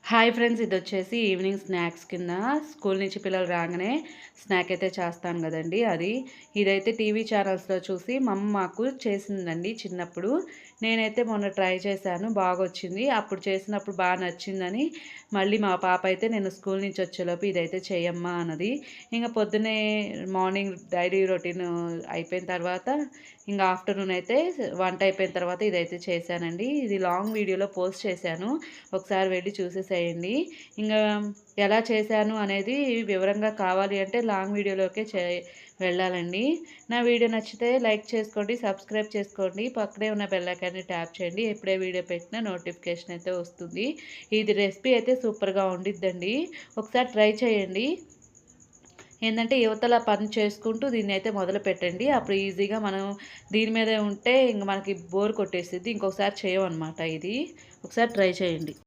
Hi friends, ఇదొచ్చేసి evening snacks కింద school నుంచి పిల్లలు రాగానే స్నాక్ అయితే చేస్తాను కదండీ అది. ఇదైతే టీవీ ఛానల్స్‌లో చూసి మా అమ్మ మాకు చేసిందండి చిన్నప్పుడు. నేనైతే మొన్న ట్రై చేశాను, బాగొచ్చింది. అప్పుడు చేసినప్పుడు నచ్చిందని మళ్ళీ మా పాప అయితే నేను స్కూల్ నుంచి వచ్చేలోపు ఇదైతే చెయ్యమ్మా అన్నది. ఇంక పొద్దున్నే మార్నింగ్ డైలీ రొటీన్ అయిపోయిన తర్వాత ఇంక ఆఫ్టర్‌నూన్ అయితే వంట అయిపోయిన తర్వాత ఇదైతే చేశానండి. ఇది లాంగ్ వీడియోలో పోస్ట్ చేశాను. ఒకసారి వెళ్లి చూసేసేయండి. ఇంగా ఎలా చేశాను అనేది వివరంగా కావాలి అంటే లాంగ్ వీడియోలోకే వెళ్ళాలండి. నా వీడియో నచ్చితే లైక్ చేసుకోండి, సబ్స్క్రైబ్ చేసుకోండి. పక్కనే ఉన్న బెల్ ఐకాన్‌ని ట్యాప్ చేయండి. ఎప్పుడే వీడియో పెట్టినా నోటిఫికేషన్ అయితే వస్తుంది. ఇది రెసిపీ అయితే సూపర్‌గా ఉండిద్దండి. ఒకసారి ట్రై చేయండి. ఏందంటే యువతల పని చేసుకుంటూ దీన్నైతే మొదలుపెట్టండి. అప్పుడు ఈజీగా మనం దీని మీదే ఉంటే ఇంక మనకి బోర్ కొట్టేసిద్ది. ఇంకొకసారి చేయమనమాట ఇది. ఒకసారి ట్రై చేయండి.